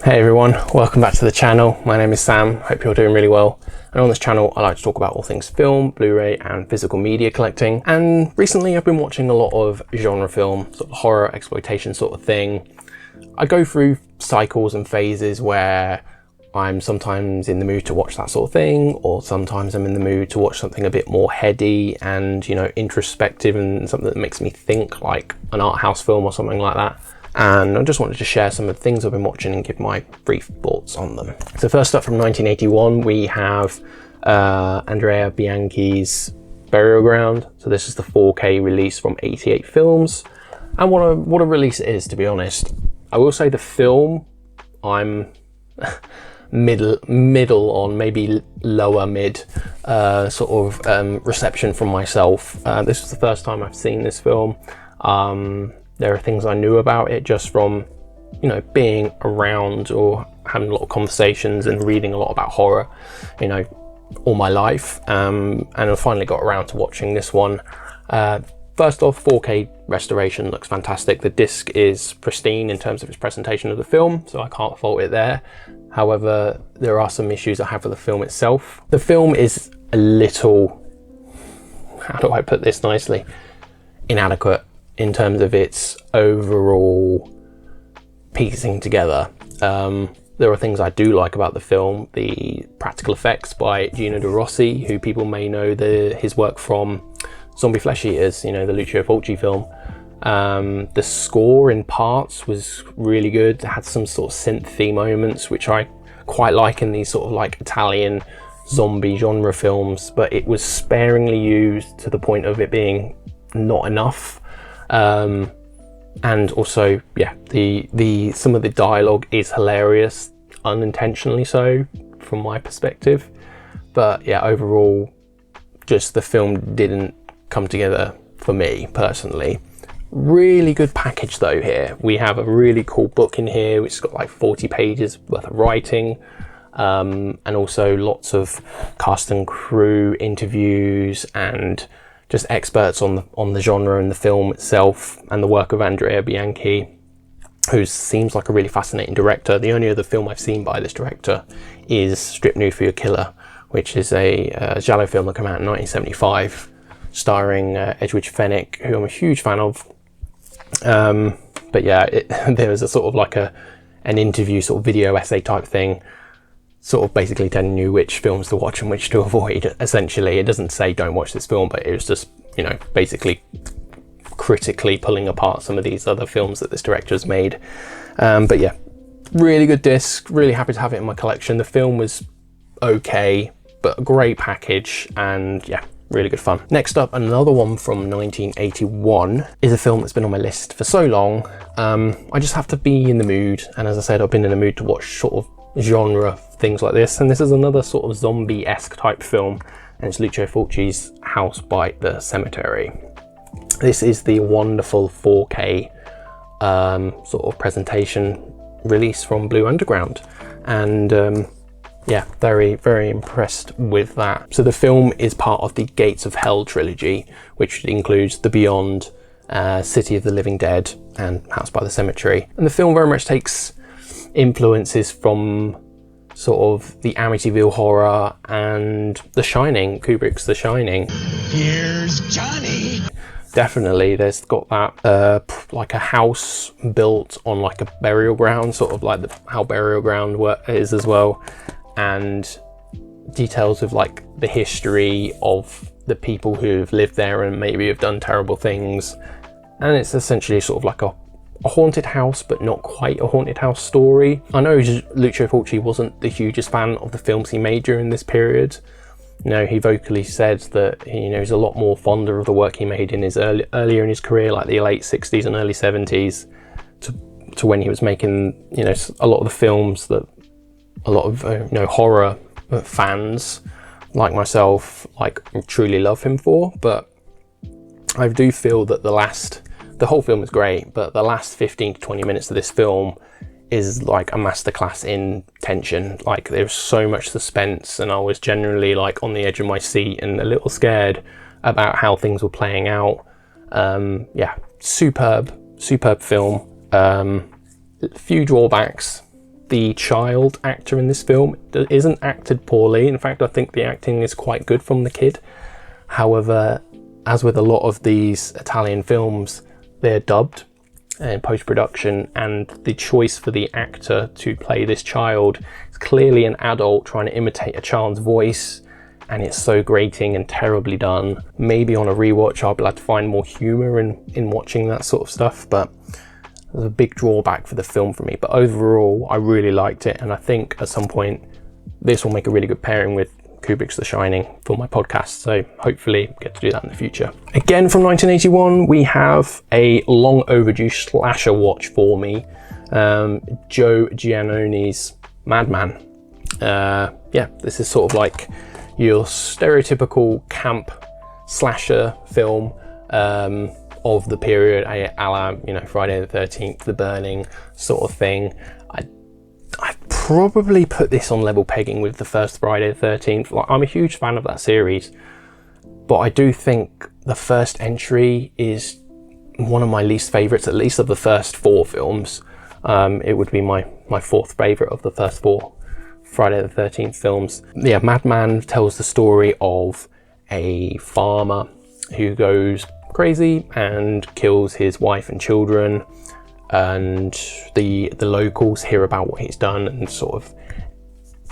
Hey everyone, welcome back to the channel. My name is Sam, hope you're doing really well. And on this channel I like to talk about all things film, Blu-ray and physical media collecting. And recently I've been watching a lot of genre film, sort of horror, exploitation sort of thing. I go through cycles and phases where I'm sometimes in the mood to watch that sort of thing, or sometimes I'm in the mood to watch something a bit more heady and, you know, introspective and something that makes me think, like an art house film or something like that. And I just wanted to share some of the things I've been watching and give my brief thoughts on them. So first up, from 1981, we have Andrea Bianchi's Burial Ground. So this is the 4K release from 88 Films. And what a release it is, to be honest. I will say the film, I'm middle on, maybe lower mid sort of reception from myself. This was the first time I've seen this film. There are things I knew about it just from, you know, being around or having a lot of conversations and reading a lot about horror, you know, all my life. And I finally got around to watching this one. First off, 4K restoration looks fantastic. The disc is pristine in terms of its presentation of the film, so I can't fault it there. However, there are some issues I have with the film itself. The film is a little, how do I put this nicely, inadequate in terms of its overall piecing together. There are things I do like about the film. The practical effects by Gino De Rossi, who people may know his work from Zombie Flesh Eaters, you know, the Lucio Fulci film. The score in parts was really good. It had some sort of synth-y moments, which I quite like in these sort of like Italian zombie genre films, but it was sparingly used to the point of it being not enough. And also, yeah, some of the dialogue is hilarious, unintentionally so, from my perspective. But yeah, overall, just the film didn't come together for me personally. Really good package though here. We have a really cool book in here, which has got like 40 pages worth of writing, and also lots of cast and crew interviews and just experts on the genre and the film itself, and the work of Andrea Bianchi, who seems like a really fascinating director. The only other film I've seen by this director is Strip Nude for Your Killer, which is a giallo film that came out in 1975, starring Edwidge Fenech, who I'm a huge fan of. But yeah, there was a sort of like an interview sort of video essay type thing, sort of basically telling you which films to watch and which to avoid. Essentially, it doesn't say don't watch this film, but it was just, you know, basically critically pulling apart some of these other films that this director has made. But yeah, really good disc, really happy to have it in my collection. The film was okay, but a great package, and yeah, really good fun. Next up, another one from 1981 is a film that's been on my list for so long. I just have to be in the mood, and as I said, I've been in the mood to watch sort of genre things like this, and this is another sort of zombie-esque type film, and it's Lucio Fulci's House by the Cemetery. This is the wonderful 4K sort of presentation release from Blue Underground, and yeah, very, very impressed with that. So the film is part of the Gates of Hell trilogy, which includes The Beyond, City of the Living Dead, and House by the Cemetery. And the film very much takes influences from sort of the Amityville horror and The Shining, Kubrick's The Shining. Here's Johnny. Definitely, there's got that like a house built on like a burial ground, sort of like how burial ground is as well, and details of like the history of the people who've lived there and maybe have done terrible things. And it's essentially sort of like a haunted house, but not quite a haunted house story. I know Lucio Fulci wasn't the hugest fan of the films he made during this period. You know, he vocally said that he's a lot more fonder of the work he made in his earlier in his career, like the late 60s and early 70s, to when he was making, you know, a lot of the films that a lot of horror fans like myself like truly love him for. But I do feel that the whole film is great, but the last 15 to 20 minutes of this film is like a masterclass in tension. Like, there's so much suspense, and I was generally like on the edge of my seat and a little scared about how things were playing out. Yeah, superb film. Few drawbacks, the child actor in this film isn't acted poorly. In fact, I think the acting is quite good from the kid. However, as with a lot of these Italian films, they're dubbed in post-production, and the choice for the actor to play this child is clearly an adult trying to imitate a child's voice, and it's so grating and terribly done. Maybe on a rewatch I'll be able to find more humour in watching that sort of stuff, but there's a big drawback for the film for me. But overall, I really liked it, and I think at some point this will make a really good pairing with Kubrick's The Shining for my podcast, so hopefully get to do that in the future. Again, from 1981, we have a long overdue slasher watch for me, Joe Giannoni's Madman. Yeah, this is sort of like your stereotypical camp slasher film of the period, a la, you know, Friday the 13th, The Burning sort of thing. I'd probably put this on level pegging with the first Friday the 13th. Like, I'm a huge fan of that series, but I do think the first entry is one of my least favourites, at least of the first 4 films. It would be my 4th favourite of the first 4 Friday the 13th films. Yeah, Madman tells the story of a farmer who goes crazy and kills his wife and children, and the locals hear about what he's done and sort of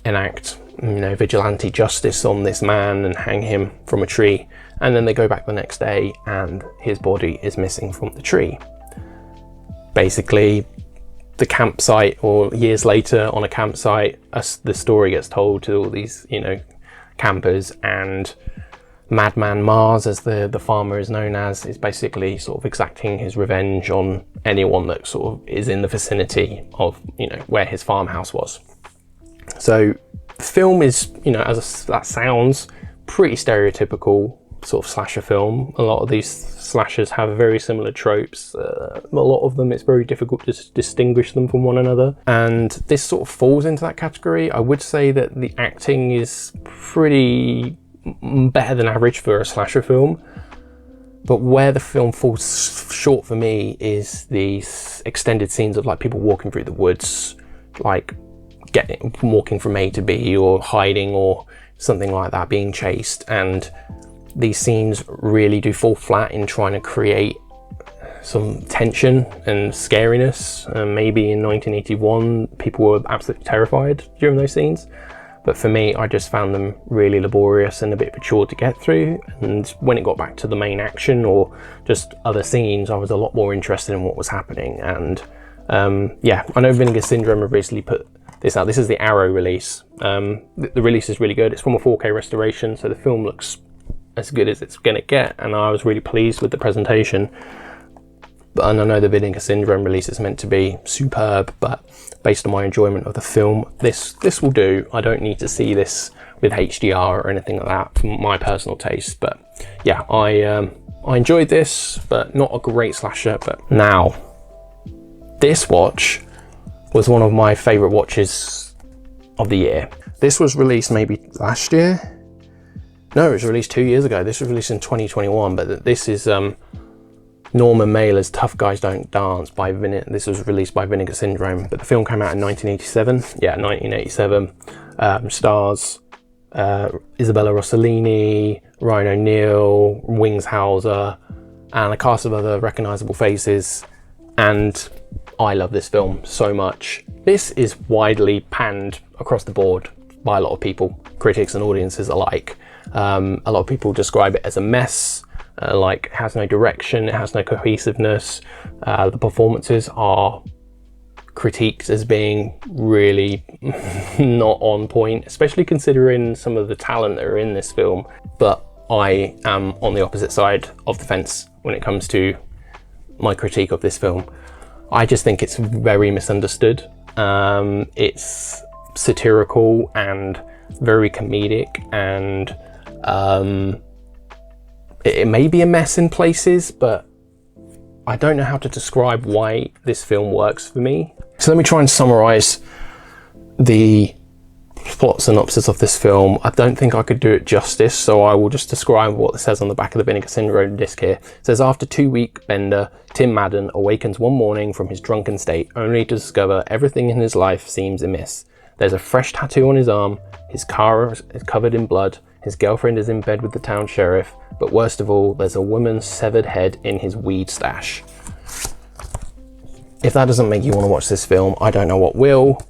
enact, you know, vigilante justice on this man and hang him from a tree. And then they go back the next day and his body is missing from the tree. Basically, the campsite, or years later on a campsite, the story gets told to all these, you know, campers, and Madman Mars, as the farmer is known as, is basically sort of exacting his revenge on anyone that sort of is in the vicinity of, you know, where his farmhouse was. So the film is, you know, that sounds pretty stereotypical sort of slasher film. A lot of these slashers have very similar tropes. A lot of them, it's very difficult to distinguish them from one another, and this sort of falls into that category. I would say that the acting is pretty better than average for a slasher film, but where the film falls short for me is these extended scenes of like people walking through the woods, like walking from A to B, or hiding, or something like that, being chased. And these scenes really do fall flat in trying to create some tension and scariness. Maybe in 1981 people were absolutely terrified during those scenes, but for me, I just found them really laborious and a bit of a chore to get through. And when it got back to the main action or just other scenes, I was a lot more interested in what was happening. And yeah, I know Vinegar Syndrome have recently put this out. This is the Arrow release. The release is really good. It's from a 4K restoration, so the film looks as good as it's gonna get, and I was really pleased with the presentation. And I know the Vinegar Syndrome release is meant to be superb, but based on my enjoyment of the film, this will do. I don't need to see this with HDR or anything like that for my personal taste. But yeah, I enjoyed this, but not a great slasher. But now, this watch was one of my favourite watches of the year. This was released maybe last year. No, it was released 2 years ago. This was released in 2021, but this is Norman Mailer's Tough Guys Don't Dance by This was released by Vinegar Syndrome, but the film came out in 1987. Yeah, 1987. Stars Isabella Rossellini, Ryan O'Neal, Wings Hauser, and a cast of other recognisable faces. And I love this film so much. This is widely panned across the board by a lot of people, critics and audiences alike. A lot of people describe it as a mess, like it has no direction, it has no cohesiveness. The performances are critiqued as being really not on point, especially considering some of the talent that are in this film. But I am on the opposite side of the fence when it comes to my critique of this film. I just think it's very misunderstood. It's satirical and very comedic, and it may be a mess in places, but I don't know how to describe why this film works for me. So let me try and summarize the plot synopsis of this film. I don't think I could do it justice, so I will just describe what it says on the back of the Vinegar Syndrome disc here. It says, after 2-week bender, Tim Madden awakens one morning from his drunken state, only to discover everything in his life seems amiss. There's a fresh tattoo on his arm, his car is covered in blood, his girlfriend is in bed with the town sheriff, but worst of all, there's a woman's severed head in his weed stash. If that doesn't make you want to watch this film, I don't know what will.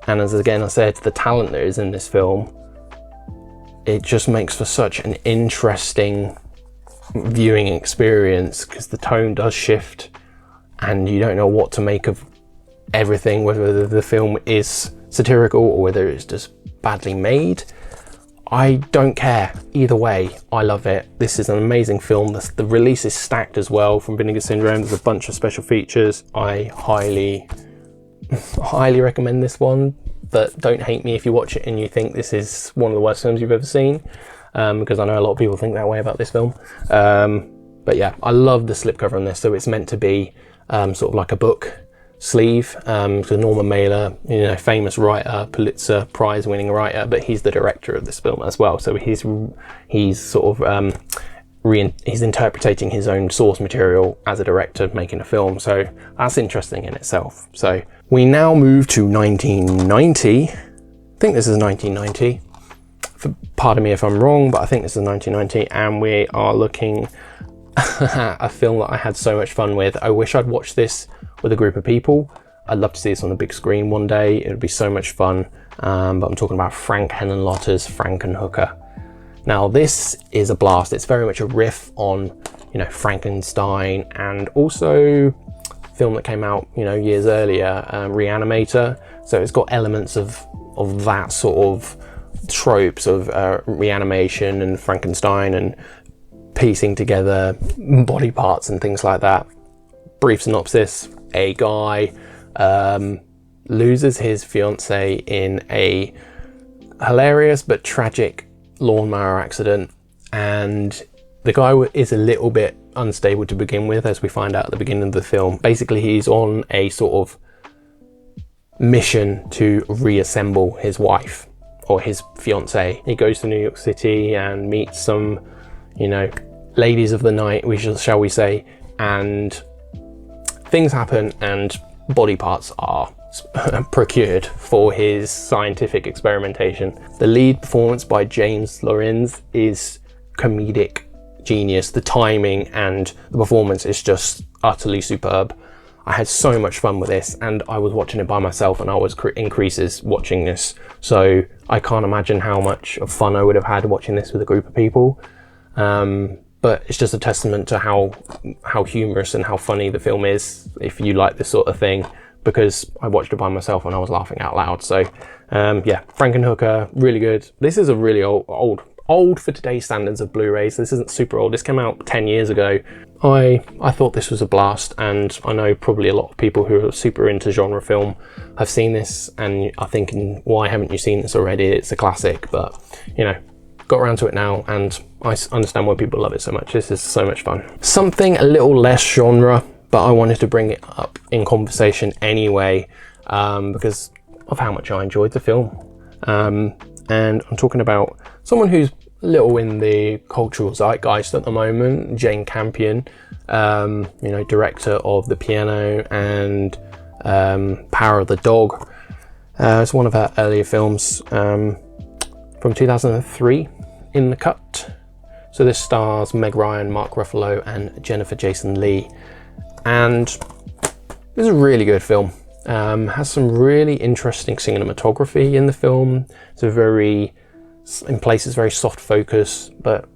And as again I said, the talent that is in this film, it just makes for such an interesting viewing experience, because the tone does shift and you don't know what to make of everything, whether the film is satirical or whether it's just badly made. I don't care. Either way, I love it. This is an amazing film. The release is stacked as well from Vinegar Syndrome. There's a bunch of special features. I highly recommend this one, but don't hate me if you watch it and you think this is one of the worst films you've ever seen, because I know a lot of people think that way about this film. But yeah, I love the slipcover on this. So it's meant to be sort of like a book sleeve. So Norman Mailer, you know, famous writer, Pulitzer Prize winning writer, but he's the director of this film as well. So he's sort of he's interpreting his own source material as a director making a film. So that's interesting in itself. So we now move to 1990. I think this is 1990. Pardon me if I'm wrong, but I think this is 1990, and we are looking at a film that I had so much fun with. I wish I'd watched this with a group of people. I'd love to see this on the big screen one day. It would be so much fun. But I'm talking about Frank Henenlotter's Frankenhooker. Now this is a blast. It's very much a riff on, you know, Frankenstein, and also a film that came out, you know, years earlier, Reanimator. So it's got elements of that sort of tropes of reanimation and Frankenstein and piecing together body parts and things like that. Brief synopsis: a guy loses his fiancée in a hilarious but tragic lawnmower accident, and the guy is a little bit unstable to begin with, as we find out at the beginning of the film. Basically, he's on a sort of mission to reassemble his wife, or his fiancée. He goes to New York City and meets some, you know, ladies of the night, shall we say, and things happen and body parts are procured for his scientific experimentation. The lead performance by James Lorenz is comedic genius. The timing and the performance is just utterly superb. I had so much fun with this, and I was watching it by myself, and I was in creases watching this. So I can't imagine how much of fun I would have had watching this with a group of people. But it's just a testament to how humorous and how funny the film is, if you like this sort of thing, because I watched it by myself and I was laughing out loud. So yeah, Frankenhooker, really good. This is a really old for today's standards of Blu-rays. This isn't super old. This came out 10 years ago. I thought this was a blast, and I know probably a lot of people who are super into genre film have seen this and are thinking, why haven't you seen this already? It's a classic, but you know, got around to it now, and I understand why people love it so much. This is so much fun. Something a little less genre, but I wanted to bring it up in conversation anyway, because of how much I enjoyed the film. And I'm talking about someone who's a little in the cultural zeitgeist at the moment, Jane Campion, you know, director of The Piano and Power of the Dog. It's one of her earlier films from 2003, In the Cut. So this stars Meg Ryan, Mark Ruffalo and Jennifer Jason Leigh, and this is a really good film. Has some really interesting cinematography in the film. It's in places very soft focus, but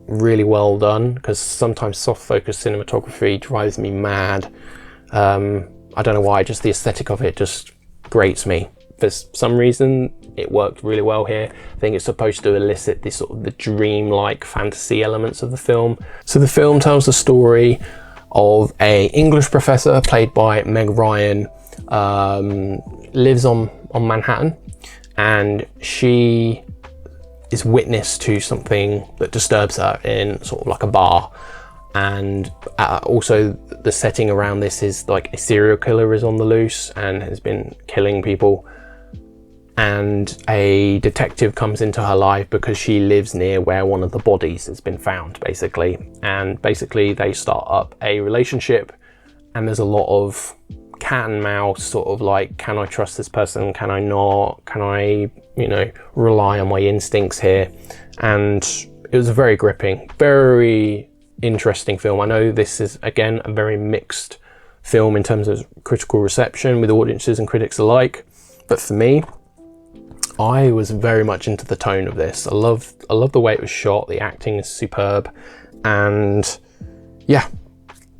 really well done, because sometimes soft focus cinematography drives me mad. I don't know why, just the aesthetic of it just grates me. For some reason it worked really well here. I think it's supposed to elicit this sort of the dream-like fantasy elements of the film. So the film tells the story of a English professor played by Meg Ryan, lives on Manhattan, and she is witness to something that disturbs her in sort of like a bar. And also the setting around this is like a serial killer is on the loose and has been killing people. and a detective comes into her life because she lives near where one of the bodies has been found, basically. And basically they start up a relationship, and there's a lot of cat and mouse, sort of like, can I trust this person, can I not, can I, you know, rely on my instincts here? And it was a very gripping, very interesting film. I know this is, again, a very mixed film in terms of critical reception with audiences and critics alike, but for me, I was very much into the tone of this. I love the way it was shot. The acting is superb, and yeah,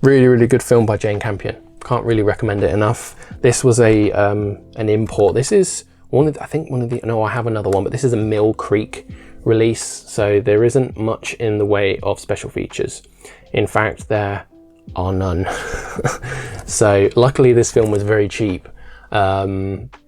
really good film by Jane Campion. Can't really recommend it enough. This was an import. This is I have another one, but this is a Mill Creek release, so there isn't much in the way of special features. In fact, there are none. So luckily this film was very cheap,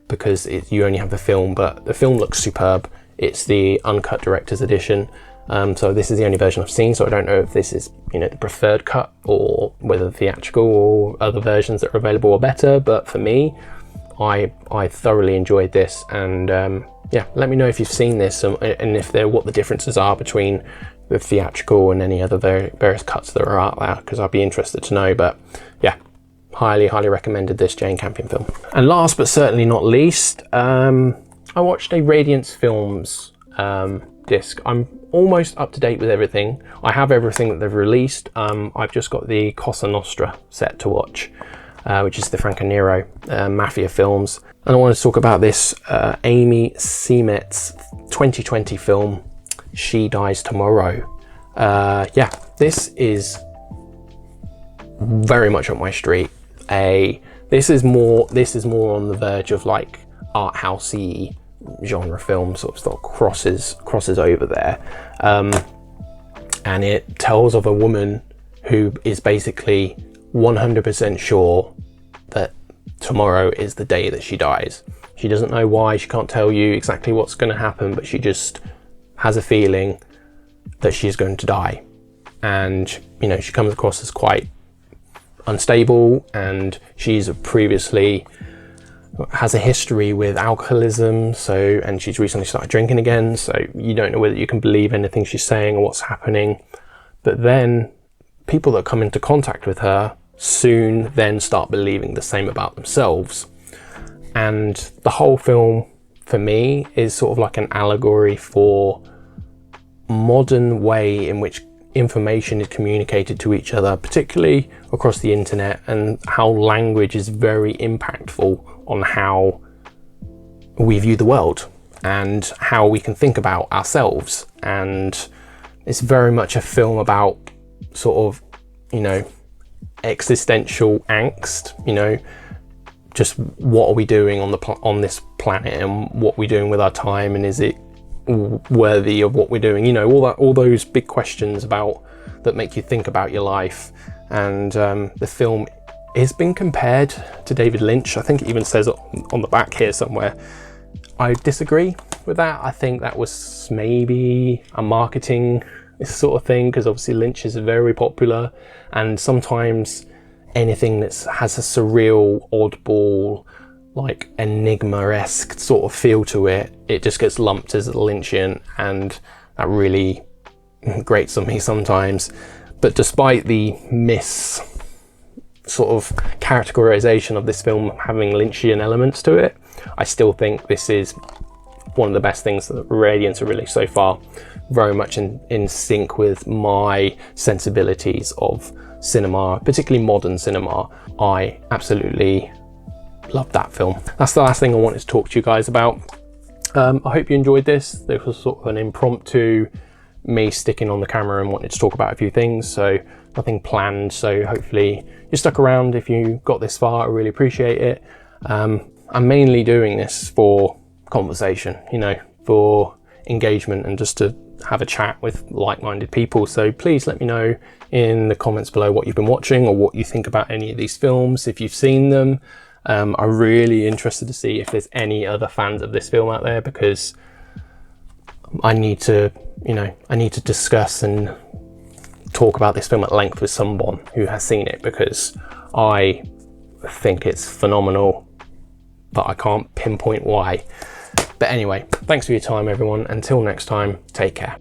because you only have the film, but the film looks superb. It's the uncut director's edition. So this is the only version I've seen, so I don't know if this is, you know, the preferred cut or whether theatrical or other versions that are available are better. But for me, I thoroughly enjoyed this, and yeah, let me know if you've seen this and if what the differences are between the theatrical and any other various cuts that are out there, because I'd be interested to know. But yeah, highly recommended this Jane Campion film. And last but certainly not least, I watched a Radiance Films disc. I'm almost up to date with everything. I have everything that they've released. I've just got the Cosa Nostra set to watch, which is the Frankenhooker mafia films. And I want to talk about this Amy Seimet's 2020 film, She Dies Tomorrow. Yeah, this is very much up my street. This is more on the verge of like art housey genre film, sort of crosses over there, and it tells of a woman who is basically 100% sure that tomorrow is the day that she dies. She doesn't know why, she can't tell you exactly what's going to happen, but she just has a feeling that she's going to die. And you know, she comes across as quite unstable, and she's previously has a history with alcoholism, and she's recently started drinking again, so you don't know whether you can believe anything she's saying or what's happening. But then people that come into contact with her soon then start believing the same about themselves. And the whole film for me is sort of like an allegory for modern way in which information is communicated to each other, particularly across the internet, and how language is very impactful on how we view the world and how we can think about ourselves. And it's very much a film about sort of, you know, existential angst, you know, just what are we doing on this planet, and what we're doing with our time, and is it worthy of what we're doing, you know, all those big questions about that make you think about your life. And the film has been compared to David Lynch. I think it even says on the back here somewhere. I disagree with that. I think that was maybe a marketing sort of thing, because obviously Lynch is very popular, and sometimes anything that has a surreal, oddball, like enigma-esque sort of feel to it, it just gets lumped as Lynchian, and that really grates on me sometimes. But despite the sort of characterization of this film having Lynchian elements to it, I still think this is one of the best things that Radiance have released so far. Very much in sync with my sensibilities of cinema, particularly modern cinema. I absolutely love that film. That's the last thing I wanted to talk to you guys about. I hope you enjoyed this. This was sort of an impromptu, me sticking on the camera and wanting to talk about a few things, so nothing planned. So hopefully you stuck around if you got this far. I really appreciate it. I'm mainly doing this for conversation, you know, for engagement and just to have a chat with like-minded people. So please let me know in the comments below what you've been watching or what you think about any of these films, if you've seen them. I'm really interested to see if there's any other fans of this film out there, because I need to discuss and talk about this film at length with someone who has seen it, because I think it's phenomenal, but I can't pinpoint why. But anyway, thanks for your time everyone. Until next time, take care.